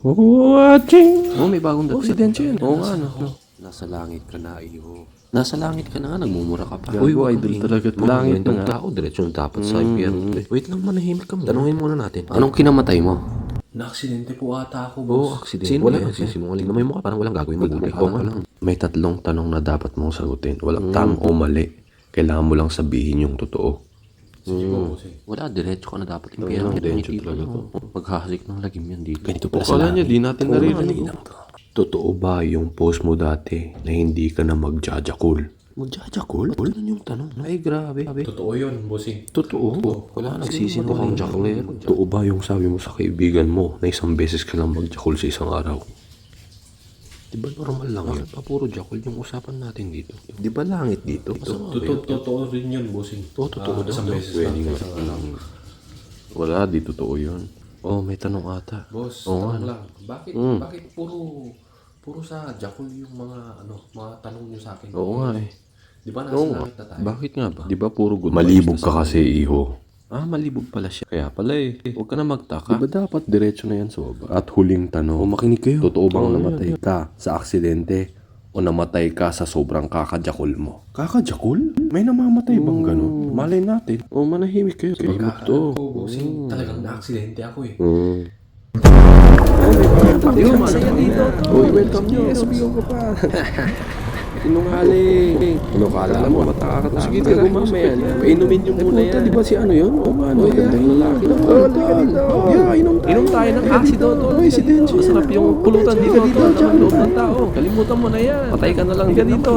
Watching. Oh, may bagong dating. Presidente yun. Oo nga, no. Nasa langit ka na, iyo. Nasa langit ka na nga, nagmumura ka pa. Gago, idol talaga. Langit na nga. Tao, diretso yung dapat sa impyerno. Wait lang, manahimik ka mo. Tanungin muna natin. Anong kinamatay mo? Na-aksidente po ata ako, Oo, boss. aksidente. Sino wala nagsisinungaling na may mukha. Parang walang gagawin mabuti. Oo nga lang. May tatlong tanong na dapat mong sagutin. Walang tama o mali. Kailangan mo lang sabihin yung totoo. Sige po, bossing. Wala, diretso ka na dapat impyerno. diretso talaga to. Maghahasik ng lagim yan dito. Ganito O, kala niya, di natin naririnig. Totoo ba yung post mo dati na hindi ka na magjajakul? Magjajakul? Ano yung tanong? Ay, grabe. Totoo yun, bossing. Totoo? Wala nagsisinungaling jakler. Totoo ba yung sabi mo sa kaibigan mo na isang beses ka lang magjakul sa isang araw? Di ba normal lang yun? Puro jakul yung usapan natin dito. Di ba langit dito? Totoo rin yun, bossing. Oo, totoo daw. Isang beses lang sa isang araw. Wala, di totoo yun. Oh, may tanong ata. Boss, Oo, tanong lang. Bakit puro sa Jakul yung mga tanong niyo sa akin? Oo nga eh. Di ba nasa langit na tayo? Bakit nga ba? Di ba puro good Malibog vibes na ka kasi, iho. Ah, malibog pala siya. Kaya pala eh. Huwag ka na magtaka. Di ba dapat diretso na yan sa baba? At huling tanong. O makinig kayo. Totoo bang namatay ka sa aksidente o namatay ka sa sobrang kakajakol mo? Kakajakol? May namamatay bang ganun? Malay natin. O manahimik kayo. Tahimik to. Ako, bossing, talagang na-aksidente ako eh. Uy, welcome nyo. SBO ko pa. Sinungaling. Ano kala mo? Matakakatakot. Sige, tayo mamaya na. Painumin nyo muna yan. Di ba si ano yun? Oo nga, gandang lalaki. Inom tayo ng asido. Uy, si Denji. Masarap yung pulutan dito. Loob ng tao. Kalimutan mo na yan. Patay ka na lang dito.